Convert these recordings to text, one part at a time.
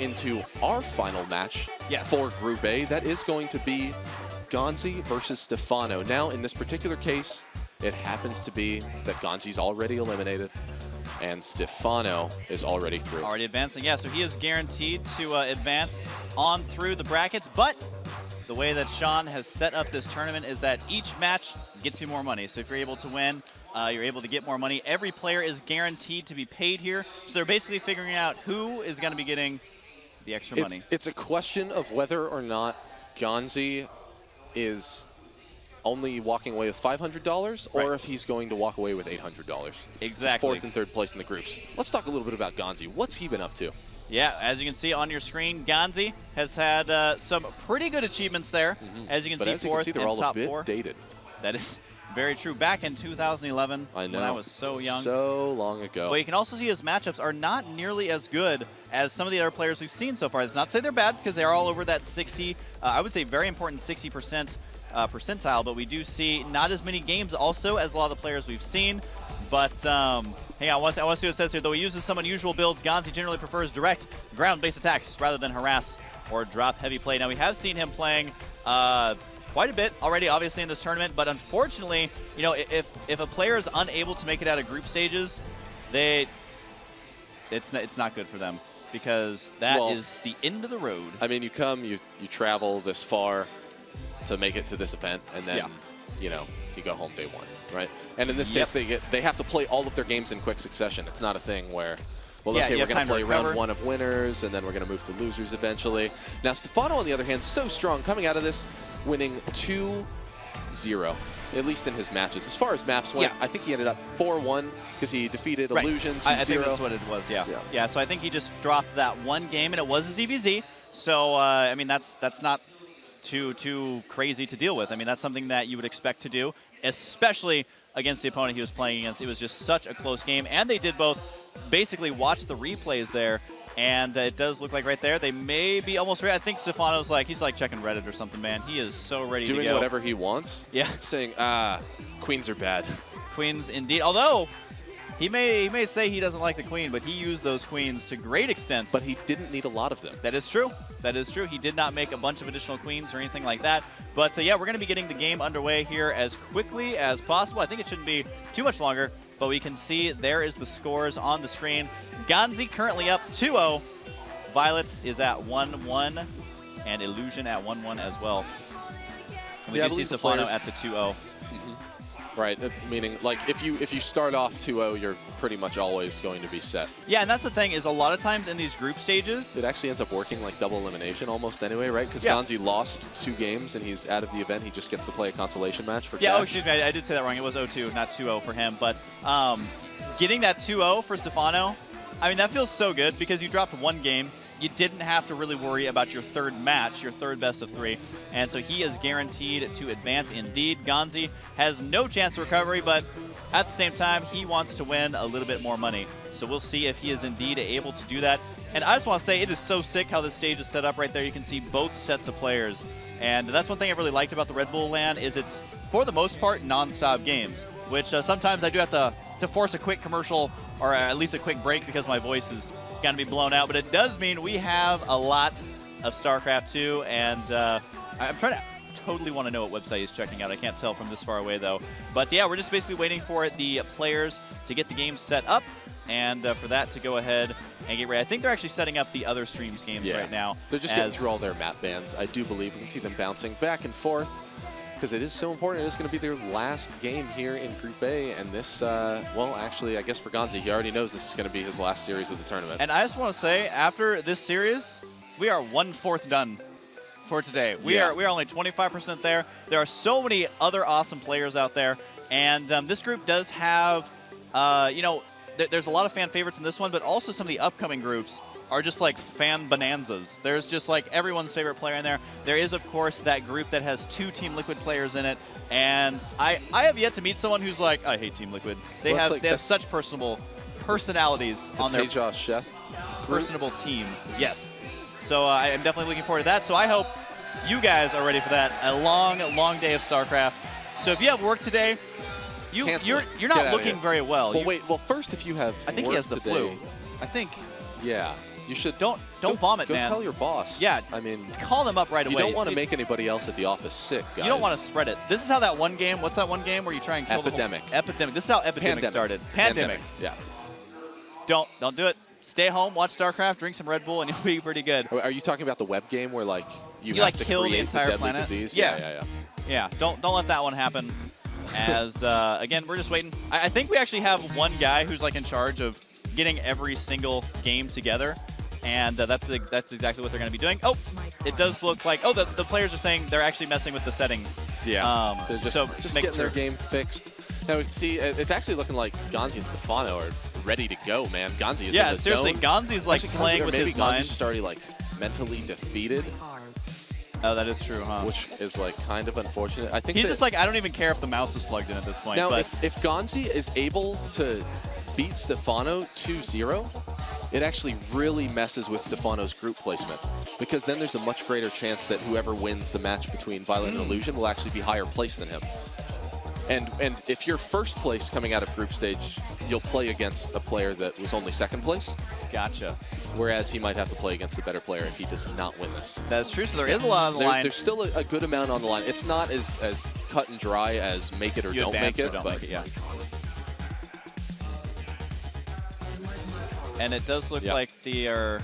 into our final match for Group A. That is going to be GanZi versus Stephano. Now, in this particular case, it happens to be that GanZi's already eliminated and Stephano is already through. Already advancing, yeah. So he is guaranteed to advance on through the brackets, but the way that Sean has set up this tournament is that each match gets you more money. So if you're able to win, you're able to get more money. Every player is guaranteed to be paid here. So they're basically figuring out who is going to be getting the extra money. It's a question of whether or not GanZi is only walking away with $500 or if he's going to walk away with $800. Exactly. He's fourth and third place in the groups. Let's talk a little bit about GanZi. What's he been up to? Yeah, as you can see on your screen, GanZi has had some pretty good achievements there. As you can see, fourth and top four. Dated. That is very true. Back in 2011, I know. when I was so young. So long ago. But you can also see his matchups are not nearly as good as some of the other players we've seen so far. It's not to say they're bad, because they are all over that 60, I would say very important 60% percentile, but we do see not as many games also as a lot of the players we've seen. But hey, I want to see what it says here. Though he uses some unusual builds, GanZi generally prefers direct ground-based attacks rather than harass or drop heavy play. Now, we have seen him playing quite a bit already, obviously, in this tournament, but unfortunately, you know, if a player is unable to make it out of group stages, it's not good for them, because that is the end of the road. I mean, you travel this far to make it to this event, and then you know, you go home day one, right? And in this case, they have to play all of their games in quick succession. It's not a thing where, well, okay, we're going to play round one of winners, and then we're going to move to losers eventually. Now, Stephano, on the other hand, so strong coming out of this, winning 2-0, at least in his matches. As far as maps went, I think he ended up 4-1 because he defeated Illusion 2-0. I think that's what it was, yeah, so I think he just dropped that one game, and it was a ZVZ. So, I mean, that's not too crazy to deal with. I mean, that's something that you would expect to do, especially against the opponent he was playing against. It was just such a close game, and they did both basically watch the replays there, and it does look like right there they may be almost ready. I think Stephano's he's like checking Reddit or something, man. He is so ready to go. Doing whatever he wants? Yeah. Saying, queens are bad. Queens indeed. Although, he may say he doesn't like the queen, but he used those queens to great extent. But he didn't need a lot of them. That is true. That is true. He did not make a bunch of additional queens or anything like that. But yeah, we're going to be getting the game underway here as quickly as possible. I think it shouldn't be too much longer, but we can see there is the scores on the screen. GanZi currently up 2-0. Violets is at 1-1, and Illusion at 1-1 as well. And we do see Stephano at the 2-0. Right, meaning like if you start off 2-0, you're pretty much always going to be set. Yeah, and that's the thing is a lot of times in these group stages, it actually ends up working like double elimination almost anyway, right? Because GanZi lost 2 games and he's out of the event. He just gets to play a consolation match for cash. Oh, excuse me, I did say that wrong. It was 0-2, not 2-0 for him. But getting that 2-0 for Stephano, I mean, that feels so good because you dropped 1 game. You didn't have to really worry about your third match, your third best of 3. And so he is guaranteed to advance indeed. GanZi has no chance of recovery, but at the same time, he wants to win a little bit more money. So we'll see if he is indeed able to do that. And I just want to say, it is so sick how this stage is set up right there. You can see both sets of players. And that's one thing I really liked about the Red Bull LAN is it's, for the most part, non-stop games, which sometimes I do have to force a quick commercial or at least a quick break because my voice is going to be blown out. But it does mean we have a lot of StarCraft 2, and I'm trying to totally want to know what website he's checking out. I can't tell from this far away, though. But yeah, we're just basically waiting for the players to get the game set up and for that to go ahead and get ready. I think they're actually setting up the other streams games right now. They're just getting through all their map bans. I do believe we can see them bouncing back and forth because it is so important. It is going to be their last game here in Group A, and this, well, actually, I guess for GanZi, he already knows this is going to be his last series of the tournament. And I just want to say, after this series, we are 1/4 done for today. We are only 25% there. There are so many other awesome players out there, and this group does have, you know, there's a lot of fan favorites in this one, but also some of the upcoming groups are just like fan bonanzas. There's just like everyone's favorite player in there. There is, of course, that group that has 2 Team Liquid players in it, and I have yet to meet someone who's like, I hate Team Liquid. They have such personalities on their Tejas Chef personable team. Yes. So I am definitely looking forward to that. So I hope you guys are ready for that. A long, long day of StarCraft. So if you have work today, you're not looking very well. Well, wait. Well, first, if you have I think he has the flu. I think. Yeah. You should don't vomit, go man. tell your boss. Yeah. I mean, call them up right away. You don't want to make anybody else at the office sick, guys. You don't want to spread it. This is how that one game. What's that one game where you try and kill Epidemic. the whole Epidemic. This is how Epidemic started. Pandemic. Yeah. Don't do it. Stay home, watch StarCraft, drink some Red Bull, and you'll be pretty good. Are you talking about the web game where like you have like to kill the create entire deadly planet? disease? Yeah. Yeah. Don't let that one happen. As again, we're just waiting. I think we actually have one guy who's like in charge of getting every single game together, and that's exactly what they're going to be doing. Oh, it does look like the players are saying they're actually messing with the settings. Yeah. They're just getting sure. their game fixed. Now we can see it's actually looking like GanZi and Stephano are ready to go, man. GanZi is in the seriously, zone. GanZi's like playing with his mind. GanZi's just already like mentally defeated. Oh, that is true, huh? Which is like kind of unfortunate. I think he's just like, I don't even care if the mouse is plugged in at this point. Now, but if GanZi is able to beat Stephano 2-0, it actually really messes with Stephano's group placement, because then there's a much greater chance that whoever wins the match between Violet and Illusion will actually be higher placed than him. And if you're first place coming out of group stage, you'll play against a player that was only second place. Gotcha. Whereas he might have to play against a better player if he does not win this. That's true. So there is a lot on the line. There's still a good amount on the line. It's not as cut and dry as make it or don't make it. Yeah. And it does look like they are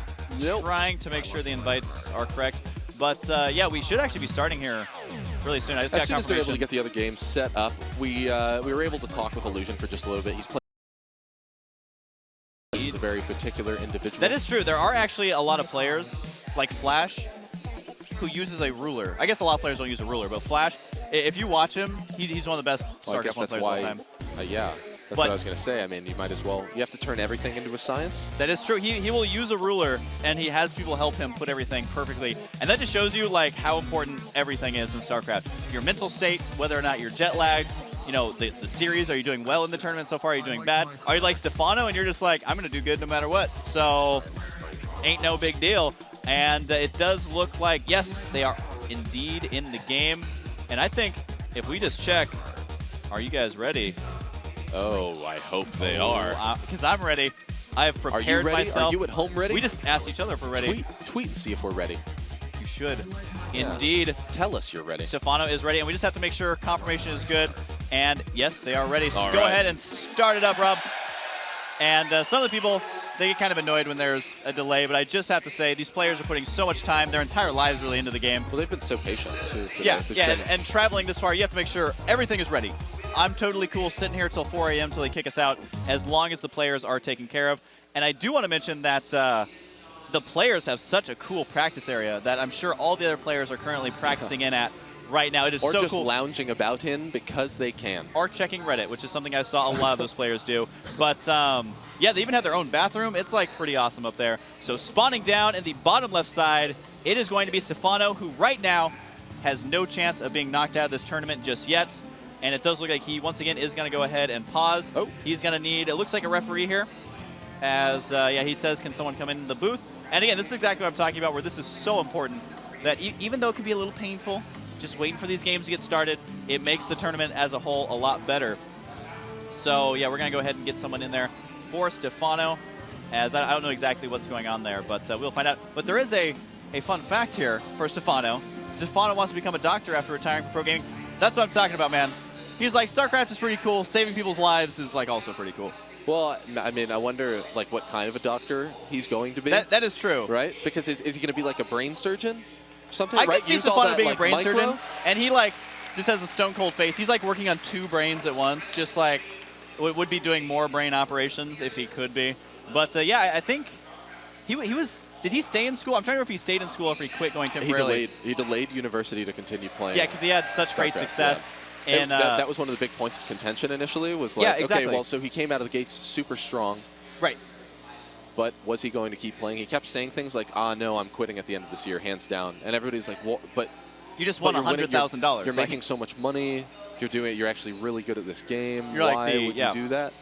trying to make sure the invites are correct. But yeah, we should actually be starting here really soon. I just got as soon as they're able to confirmation. get the other games set up, we were able to talk with Illusion for just a little bit. He's a very particular individual. That is true. There are actually a lot of players, like Flash, who uses a ruler. I guess a lot of players don't use a ruler, but Flash, if you watch him, he's one of the best StarCraft 1 players of all time. Yeah, that's what I was going to say. I mean, you might as well. You have to turn everything into a science. That is true. He will use a ruler, and he has people help him put everything perfectly. And that just shows you like how important everything is in StarCraft. Your mental state, whether or not you're jet lagged, you know, the series, are you doing well in the tournament so far? Are you doing bad? Are you like Stephano and you're just like, I'm going to do good no matter what? So, ain't no big deal. And it does look like, yes, they are indeed in the game. And I think if we just check, are you guys ready? Oh, I hope they are. Because I'm ready. I have prepared myself. Are you at home ready? We just asked each other if we're ready. Tweet and see if we're ready. You should. Yeah. Indeed. Tell us you're ready. Stephano is ready, and we just have to make sure confirmation is good. And yes, they are ready. So All go right. ahead and start it up, Rob. And some of the people, they get kind of annoyed when there's a delay, but I just have to say, these players are putting so much time, their entire lives really into the game. Well, they've been so patient, too. Yeah, and traveling this far, you have to make sure everything is ready. I'm totally cool sitting here till 4 a.m. till they kick us out, as long as the players are taken care of. And I do want to mention that the players have such a cool practice area that I'm sure all the other players are currently practicing in at right now. It is so cool. Or just lounging about in because they can. Or checking Reddit, which is something I saw a lot of those players do. But yeah, they even have their own bathroom. It's like pretty awesome up there. So spawning down in the bottom left side, it is going to be Stephano, who right now has no chance of being knocked out of this tournament just yet. And it does look like he, once again, is going to go ahead and pause. Oh. He's going to need, it looks like a referee here. As, yeah, he says, can someone come in the booth? And again, this is exactly what I'm talking about, where this is so important that even though it can be a little painful, just waiting for these games to get started, it makes the tournament as a whole a lot better. So, yeah, we're going to go ahead and get someone in there for Stephano, as I don't know exactly what's going on there, but we'll find out. But there is a fun fact here for Stephano. Stephano wants to become a doctor after retiring from pro gaming. That's what I'm talking about, man. He's like, StarCraft is pretty cool. Saving people's lives is like also pretty cool. Well, I mean, I wonder like what kind of a doctor he's going to be. That is true. Right? Because is he going to be like a brain surgeon? Something, I right? could see Use all Stephano that, being like, a brain micro? surgeon, and he like just has a stone cold face. He's like working on 2 brains at once, just like would be doing more brain operations if he could be. But yeah, I think he was. Did he stay in school? I'm trying to remember if he stayed in school or if he quit going temporarily. He delayed university to continue playing. Yeah, because he had such great success. Yeah. And that was one of the big points of contention initially. Was like, yeah, exactly. Okay, well, so he came out of the gates super strong. Right. But was he going to keep playing? He kept saying things like, no, I'm quitting at the end of this year, hands down. And everybody's like, well, but you just won $100,000. You're making so much money. You're actually really good at this game. You're Why like would you do that?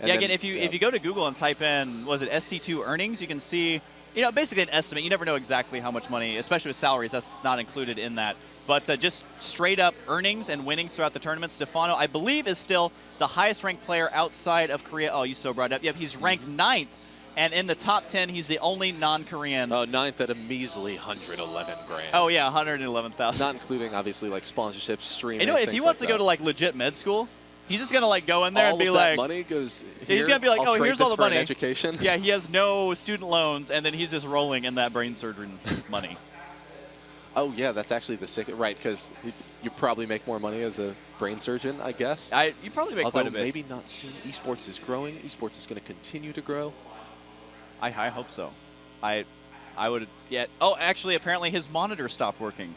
And yeah, then, again, if you go to Google and type in, was it SC2 earnings, you can see, basically an estimate. You never know exactly how much money, especially with salaries. That's not included in that. But just straight up earnings and winnings throughout the tournament. Stephano, I believe, is still the highest ranked player outside of Korea. Oh, you so brought it up. Yep, he's ranked 9th And in the top 10, he's the only non-Korean. Oh, ninth at a measly 111 grand. Oh, yeah, 111,000. Not including, obviously, like sponsorships, streaming. You know, if he wants to go to like legit med school, he's just gonna like go in there and be like, money goes here, he's gonna be like, I'll oh, trade here's this all the for money. An education. Yeah, he has no student loans, and then he's just rolling in that brain surgery money. Oh yeah, that's actually the sick, right? Because you probably make more money as a brain surgeon, I guess. You probably make Although quite a bit. maybe not soon. Esports is growing. Esports is going to continue to grow. I hope so. I would. Yeah. Oh, actually, apparently his monitor stopped working.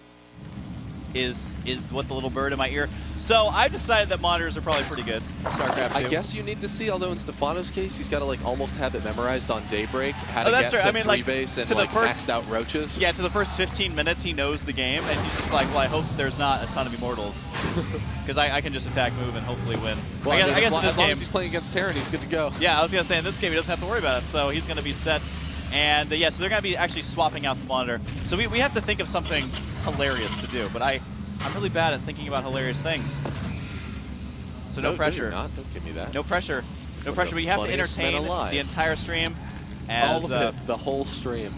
Is what the little bird in my ear. So I've decided that monitors are probably pretty good for StarCraft 2. I guess you need to see, although in Stephano's case, he's got to like almost have it memorized on Daybreak, how to get to I mean, three base and like maxed out roaches. Yeah, to the first 15 minutes he knows the game, and he's just like, well, I hope there's not a ton of immortals, because I can just attack, move, and hopefully win. Well, I guess in this as long game, as he's playing against Terran, he's good to go. yeah, I was gonna say in this game he doesn't have to worry about it, so he's gonna be set. And yeah, so they're gonna be actually swapping out the monitor. So we have to think of something hilarious to do, but I'm really bad at thinking about hilarious things. So no pressure. No, you're not. Don't give me that. No pressure. No pressure. But you have to entertain the entire stream. As, all of it. The whole stream.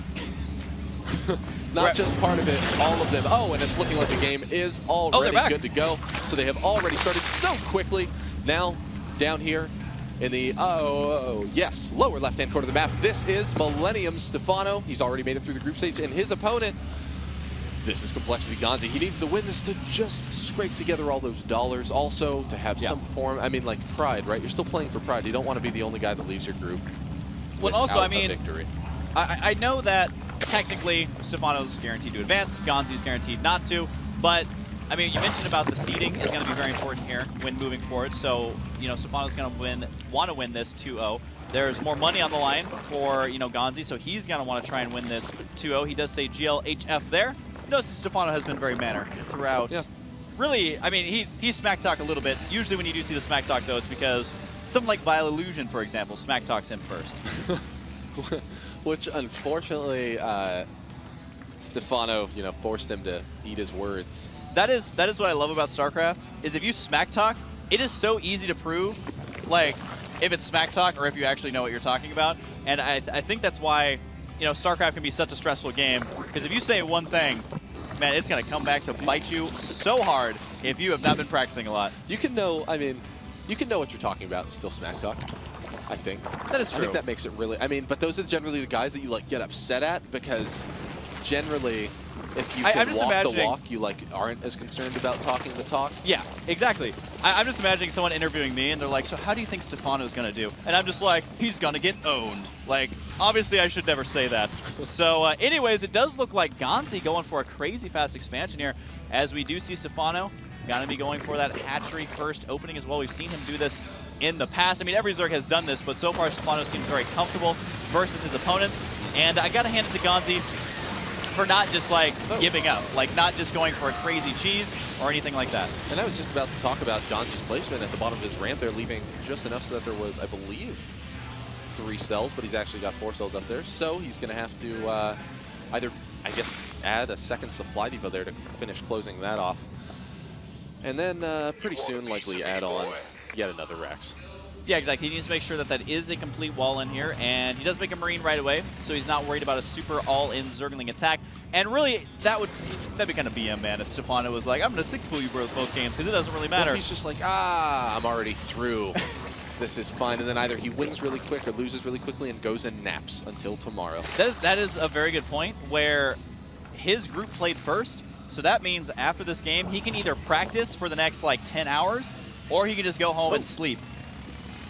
Not just part of it, all of them. Oh, and it's looking like the game is already good to go. So they have already started so quickly. Now, down here in the, yes, lower left-hand corner of the map, this is Millennium Stephano. He's already made it through the group stage, and his opponent, this is Complexity GanZi. He needs to win this to just scrape together all those dollars. Also, to have some form, I mean, like pride, right? You're still playing for pride. You don't want to be the only guy that leaves your group well, also, I mean, victory. I know that technically Stephano's guaranteed to advance, GanZi's guaranteed not to, but I mean, you mentioned about the seeding is going to be very important here when moving forward. So, you know, Stephano's going to want to win this 2-0. There's more money on the line for, you know, GanZi, so he's going to want to try and win this 2-0. He does say GLHF there. Notice Stephano has been very manner throughout. Yeah. Really, I mean, he smack talk a little bit. Usually when you do see the smack talk, though, it's because something like Vile Illusion, for example, smack talks him first. Which, unfortunately, Stephano, you know, forced him to eat his words. That is what I love about StarCraft, is if you smack talk, it is so easy to prove, like, if it's smack talk or if you actually know what you're talking about. And I think that's why, you know, StarCraft can be such a stressful game, because if you say one thing, man, it's going to come back to bite you so hard if you have not been practicing a lot. You can know, I mean, you can know what you're talking about and still smack talk, I think. That is true. I think that makes it really, I mean, but those are generally the guys that you, like, get upset at, because generally, if you can walk the walk, you like aren't as concerned about talking the talk. Yeah, exactly. I'm just imagining someone interviewing me, and they're like, so how do you think Stephano's going to do? And I'm just like, he's going to get owned. Like, obviously I should never say that. So anyways, it does look like GanZi going for a crazy fast expansion here, as we do see Stephano going to be going for that hatchery first opening as well. We've seen him do this in the past. I mean, every Zerg has done this, but so far Stephano seems very comfortable versus his opponents. And I got to hand it to GanZi for not just like giving up, like not just going for a crazy cheese or anything like that. And I was just about to talk about GanZi's placement at the bottom of his ramp there, leaving just enough so that there was, I believe, 3 cells, but he's actually got 4 cells up there. So he's going to have to either, I guess, add a second supply depot there to finish closing that off. And then pretty soon likely add on yet another Rex. Yeah, exactly. He needs to make sure that that is a complete wall in here, and he does make a Marine right away, so he's not worried about a super all-in Zergling attack. And really, that'd be kind of BM, man, if Stephano was like, I'm going to 6-pool you both games, because it doesn't really matter. Well, he's just like, I'm already through. This is fine. And then either he wins really quick or loses really quickly and goes and naps until tomorrow. That is a very good point, where his group played first, so that means after this game, he can either practice for the next, like, 10 hours, or he can just go home and sleep.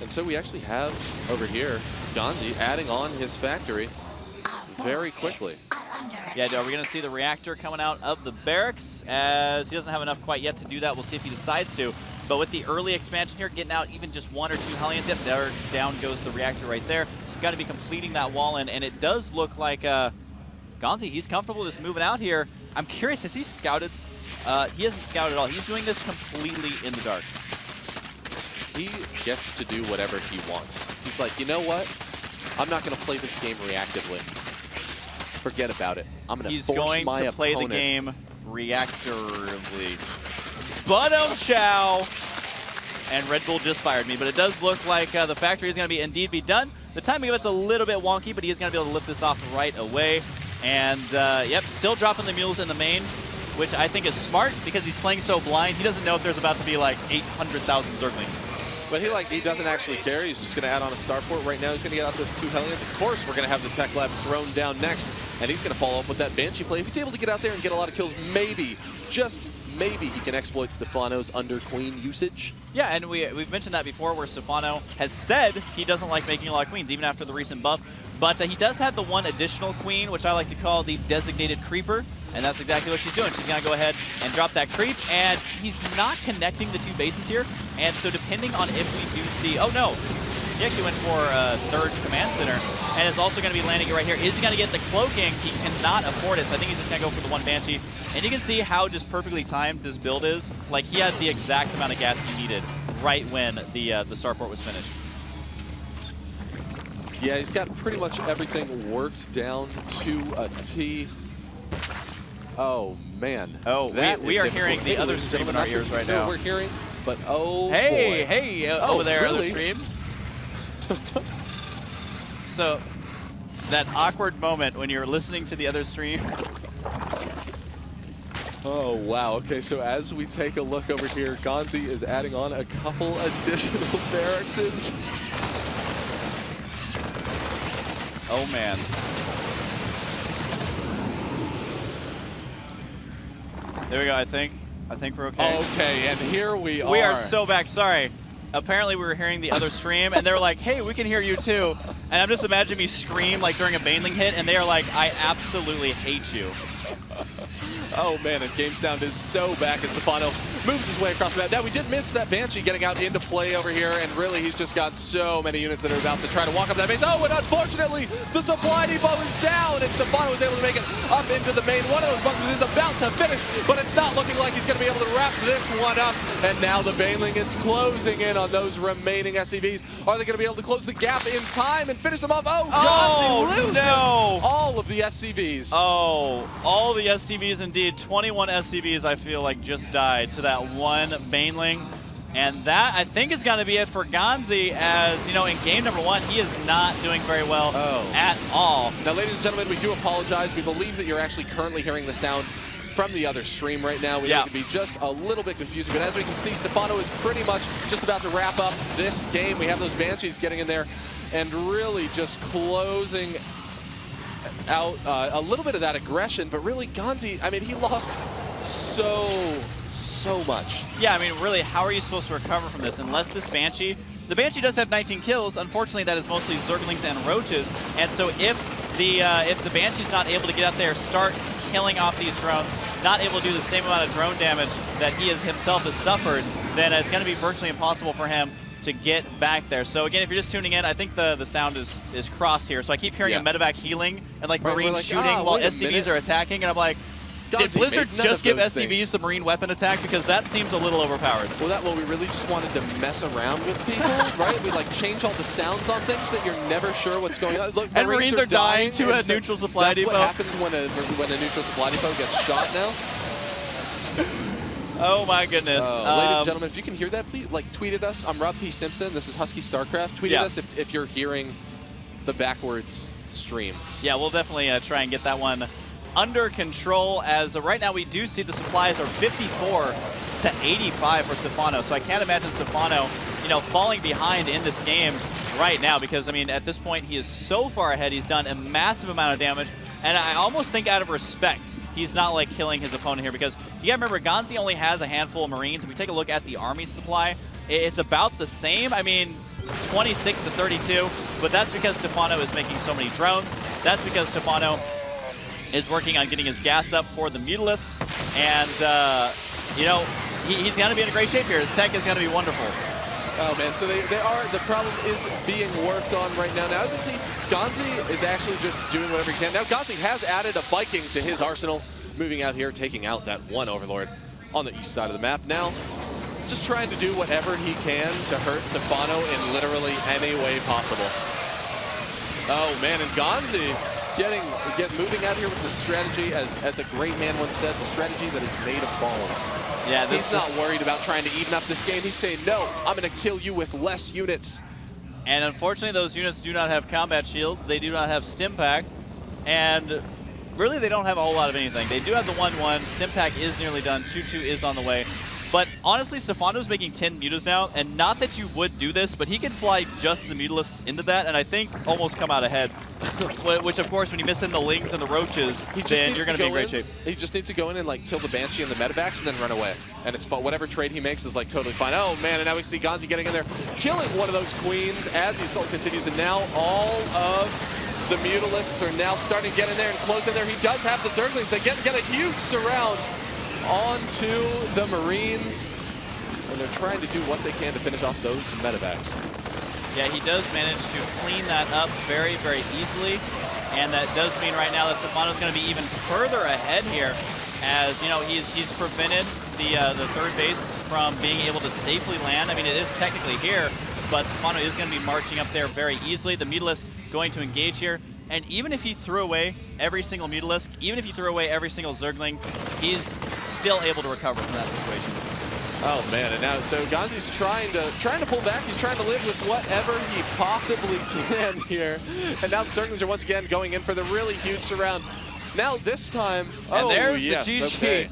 And so we actually have over here GanZi adding on his factory very quickly. Yeah, are we going to see the reactor coming out of the barracks? As he doesn't have enough quite yet to do that. We'll see if he decides to. But with the early expansion here, getting out even just 1 or 2 Hellions, yep, there down goes the reactor right there. Got to be completing that wall in, and it does look like GanZi, he's comfortable just moving out here. I'm curious, has he scouted? He hasn't scouted at all. He's doing this completely in the dark. He gets to do whatever he wants. He's like, you know what? I'm not going to play this game reactively. Forget about it. I'm going to force my opponent. He's going to play the game reactively. But chow. And Red Bull just fired me, but it does look like the factory is going to indeed be done. The timing of it's a little bit wonky, but he is going to be able to lift this off right away. And, yep, still dropping the mules in the main, which I think is smart because he's playing so blind. He doesn't know if there's about to be like 800,000 Zerglings. But he doesn't actually care. He's just going to add on a starport right now. He's going to get out those 2 Hellions. Of course, we're going to have the Tech Lab thrown down next, and he's going to follow up with that Banshee play. If he's able to get out there and get a lot of kills, maybe, just maybe, he can exploit Stephano's under Queen usage. Yeah, and we've mentioned that before, where Stephano has said he doesn't like making a lot of queens, even after the recent buff. But he does have the one additional queen, which I like to call the designated creeper. And that's exactly what she's doing. She's going to go ahead and drop that creep, and he's not connecting the 2 bases here. And so depending on if we do see... Oh, no. He actually went for a 3rd command center, and is also going to be landing it right here. Is he going to get the cloaking? He cannot afford it, so I think he's just going to go for the 1 Banshee. And you can see how just perfectly timed this build is. Like, he had the exact amount of gas he needed right when the starport was finished. Yeah, he's got pretty much everything worked down to a T. Oh, man. Oh, we are hearing the other stream in our ears right now. We're hearing, but oh, hey, boy. Hey, over there, really? other stream. So, that awkward moment when you're listening to the other stream. Oh, wow. Okay, so as we take a look over here, GanZi is adding on a couple additional barracks. Oh, man. There we go, I think we're okay. Okay, and here we are. We are so back, sorry. Apparently we were hearing the other stream, and they were like, hey, we can hear you too. And I'm just imagining me scream like during a Baneling hit, and they are like, I absolutely hate you. Oh man, and game sound is so back as Stephano moves his way across the map. Now we did miss that Banshee getting out into play over here, and really he's just got so many units that are about to try to walk up that base. Oh, and unfortunately the supply depot is down, and Stephano is able to make it up into the main. One of those bunkers is about to finish, but it's not looking like he's going to be able to wrap this one up. And now the Baneling is closing in on those remaining SCVs. Are they going to be able to close the gap in time and finish them off? Oh, GanZi loses all of the SCVs. Oh, all the SCVs indeed. 21 SCVs, I feel like, just died to that 1 Baneling. And that, I think, is going to be it for GanZi, as, you know, in game number 1, he is not doing very well at all. Now, ladies and gentlemen, we do apologize. We believe that you're actually currently hearing the sound from the other stream right now. We need to be just a little bit confusing. But as we can see, Stephano is pretty much just about to wrap up this game. We have those Banshees getting in there and really just closing out a little bit of that aggression, but really GanZi, I mean, he lost so much. Yeah, I mean, really, how are you supposed to recover from this unless this Banshee, the Banshee does have 19 kills. Unfortunately, that is mostly Zerglings and Roaches, and so if the Banshee's not able to get out there, start killing off these drones, not able to do the same amount of drone damage that he himself has suffered, then it's going to be virtually impossible for him to get back there. So again, if you're just tuning in, I think the sound is crossed here. So I keep hearing a medevac healing and like Marines like, shooting while SCVs are attacking, and I'm like, did Blizzard just give SCVs the Marine weapon attack? Because that seems a little overpowered. Well, we really just wanted to mess around with people, right? We like change all the sounds on things that you're never sure what's going on. Look, and Marines are dying to a neutral supply depot. That's what happens when a neutral supply depot gets shot now. Oh my goodness. Ladies and gentlemen, if you can hear that, please tweet at us. I'm Rob P. Simpson. This is Husky StarCraft. Tweet at us if you're hearing the backwards stream. Yeah, we'll definitely try and get that one under control, as right now we do see the supplies are 54 to 85 for Stephano. So I can't imagine Stephano, you know, falling behind in this game right now, because I mean, at this point he is so far ahead. He's done a massive amount of damage, and I almost think out of respect he's not like killing his opponent here, because you gotta remember GanZi only has a handful of Marines. If we take a look at the army supply, it's about the same. I mean, 26 to 32, but that's because Stephano is making so many drones. That's because Stephano is working on getting his gas up for the Mutalisks, and you know, he's going to be in a great shape here. His tech is going to be wonderful. Oh man, so the problem is being worked on right now. Now as you see, GanZi is actually just doing whatever he can. Now GanZi has added a Viking to his arsenal, moving out here, taking out that one Overlord on the east side of the map. Now, just trying to do whatever he can to hurt Stephano in literally any way possible. Oh man, and GanZi moving out here with the strategy, as a great man once said, the strategy that is made of balls. Yeah, he's not worried about trying to even up this game. He's saying, no, I'm going to kill you with less units. And unfortunately, those units do not have combat shields. They do not have stim pack. And really, they don't have a whole lot of anything. They do have the 1-1. Stim pack is nearly done. 2-2 is on the way. But honestly, Stephano's making 10 mutas now, and not that you would do this, but he could fly just the Mutalisks into that, and I think almost come out ahead. Which, of course, when you miss in the Lings and the Roaches, then you're going to be in great shape. He just needs to go in and like kill the Banshee and the Medevacs and then run away. And it's fun. Whatever trade he makes is like totally fine. Oh man, and now we see GanZi getting in there, killing one of those queens as the assault continues, and now all of the Mutalisks are now starting to get in there and close in there. He does have the Zerglings. They get a huge surround onto the Marines, and they're trying to do what they can to finish off those Medevacs. Yeah, he does manage to clean that up very, very easily, and that does mean right now that Stephano's going to be even further ahead here, as you know he's prevented the third base from being able to safely land. I mean, it is technically here, but Stephano is going to be marching up there very easily. The Mutalisk going to engage here. And even if he threw away every single Mutalisk, even if he threw away every single Zergling, he's still able to recover from that situation. Oh man, and now so GanZi's trying to pull back. He's trying to live with whatever he possibly can here. And now the Zerglings are once again going in for the really huge surround. Now this time, and there's yes, the GG. Okay.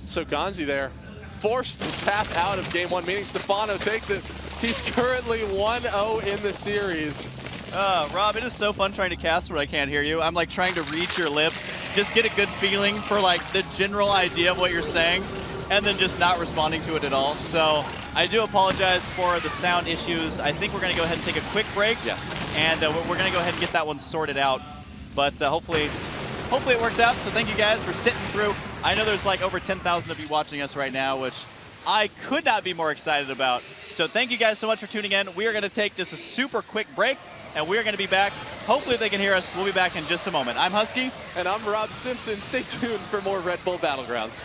So GanZi there, forced to tap out of game one, meaning Stephano takes it. He's currently 1-0 in the series. Rob, it is so fun trying to cast when I can't hear you. I'm like trying to reach your lips, just get a good feeling for like the general idea of what you're saying, and then just not responding to it at all. So I do apologize for the sound issues. I think we're going to go ahead and take a quick break. Yes. And we're going to go ahead and get that one sorted out. But hopefully it works out. So thank you guys for sitting through. I know there's like over 10,000 of you watching us right now, which I could not be more excited about. So thank you guys so much for tuning in. We are going to take just a super quick break, and we're going to be back. Hopefully they can hear us. We'll be back in just a moment. I'm Husky. And I'm Rob Simpson. Stay tuned for more Red Bull Battlegrounds.